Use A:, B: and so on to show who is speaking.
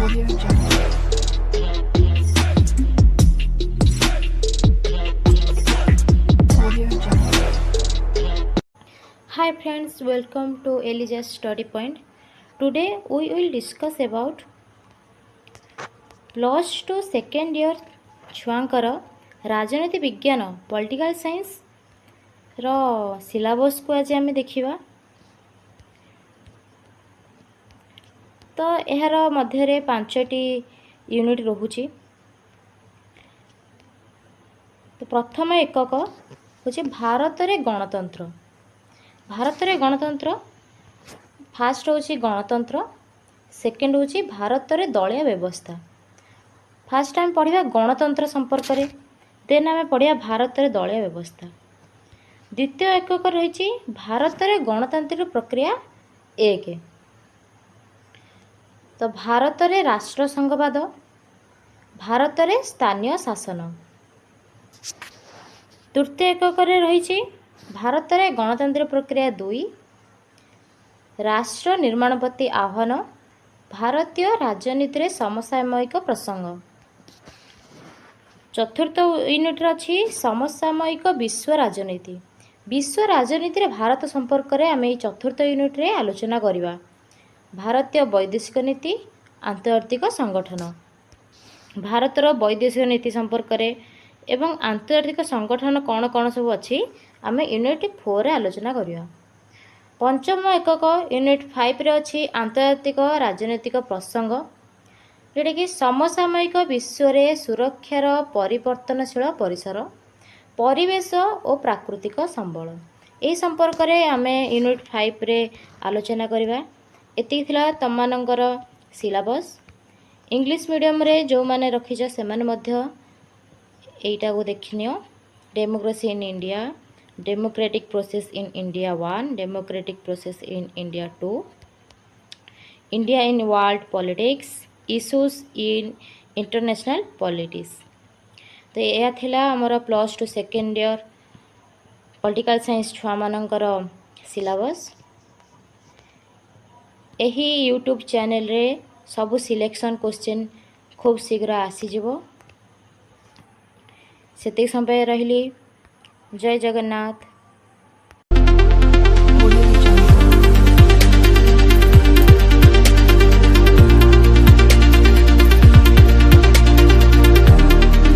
A: Audio Jungle. Audio Jungle.
B: Hi friends, welcome to Elijah's Study Point. Today we will discuss about plus 2 second year ଛୁଆଙ୍କର ରାଜନୀତି ବିଜ୍ଞାନ political ସାଇନ୍ସର ସିଲାବସ୍କୁ ଆଜି ଆମେ ଦେଖିବା। ତ ଏହାର ମଧ୍ୟରେ 5ଟି ୟୁନିଟ୍ ରହୁଛି। ତ ପ୍ରଥମ ଏକକ ହେଉଛି ଭାରତରେ ଗଣତନ୍ତ୍ର। ଭାରତରେ ଗଣତନ୍ତ୍ର ଫାଷ୍ଟ ହେଉଛି ଗଣତନ୍ତ୍ର, ସେକେଣ୍ଡ ହେଉଛି ଭାରତରେ ଦଳୀୟ ବ୍ୟବସ୍ଥା। ଫାଷ୍ଟ ଆମେ ପଢ଼ିବା ଗଣତନ୍ତ୍ର ସମ୍ପର୍କରେ, ଦେନ୍ ଆମେ ପଢ଼ିବା ଭାରତରେ ଦଳୀୟ ବ୍ୟବସ୍ଥା। ଦ୍ୱିତୀୟ ଏକକ ରହିଛି ଭାରତରେ ଗଣତାନ୍ତ୍ରିକ ପ୍ରକ୍ରିୟା 1। ତ ଭାରତରେ ରାଷ୍ଟ୍ର ସଂଘବାଦ, ଭାରତରେ ସ୍ଥାନୀୟ ଶାସନ। ତୃତୀୟ ଏକକରେ ରହିଛି ଭାରତରେ ଗଣତାନ୍ତ୍ରିକ ପ୍ରକ୍ରିୟା 2, ରାଷ୍ଟ୍ର ନିର୍ମାଣ ପ୍ରତି ଆହ୍ୱାନ, ଭାରତୀୟ ରାଜନୀତିରେ ସମସାମୟିକ ପ୍ରସଙ୍ଗ। ଚତୁର୍ଥ ୟୁନିଟ୍ରେ ଅଛି ସମସାମୟିକ ବିଶ୍ୱ ରାଜନୀତି। ବିଶ୍ୱ ରାଜନୀତିରେ ଭାରତ ସମ୍ପର୍କରେ ଆମେ ଏହି ଚତୁର୍ଥ ୟୁନିଟ୍ରେ ଆଲୋଚନା କରିବା। ଭାରତୀୟ ବୈଦେଶିକ ନୀତି, ଆନ୍ତର୍ଜାତିକ ସଂଗଠନ। ଭାରତର ବୈଦେଶିକ ନୀତି ସମ୍ପର୍କରେ ଏବଂ ଆନ୍ତର୍ଜାତିକ ସଂଗଠନ କ'ଣ କ'ଣ ସବୁ ଅଛି ଆମେ ୟୁନିଟ୍ 4ରେ ଆଲୋଚନା କରିବା। ପଞ୍ଚମ ଏକକ ୟୁନିଟ୍ 5ରେ ଅଛି ଆନ୍ତର୍ଜାତିକ ରାଜନୈତିକ ପ୍ରସଙ୍ଗ, ଯେଉଁଟାକି ସମସାମୟିକ ବିଶ୍ୱରେ ସୁରକ୍ଷାର ପରିବର୍ତ୍ତନଶୀଳ ପରିସର, ପରିବେଶ ଓ ପ୍ରାକୃତିକ ସମ୍ବଳ। ଏହି ସମ୍ପର୍କରେ ଆମେ ୟୁନିଟ୍ 5ରେ ଆଲୋଚନା କରିବା। ଏତିକି ଥିଲା ତମମାନଙ୍କର ସିଲାବସ୍। ଇଂଲିଶ ମିଡ଼ିୟମରେ ଯେଉଁମାନେ ରଖିଛ ସେମାନେ ମଧ୍ୟ ଏଇଟାକୁ ଦେଖିନିଅ। Democracy in India, democratic process in India 1, democratic process in India 2, India in world politics, issues in international politics. ତ ଏହା ଥିଲା ଆମର plus 2 second year political science ଛୁଆମାନଙ୍କର ସିଲାବସ୍। ଏହି ୟୁଟ୍ୟୁବ୍ ଚ୍ୟାନେଲରେ ସବୁ ସିଲେକ୍ସନ୍ କ୍ୱେଶ୍ଚିନ୍ ଖୁବ୍ ଶୀଘ୍ର ଆସିଯିବ। ସେତିକି ସମୟ ରହିଲି। ଜୟ ଜଗନ୍ନାଥ।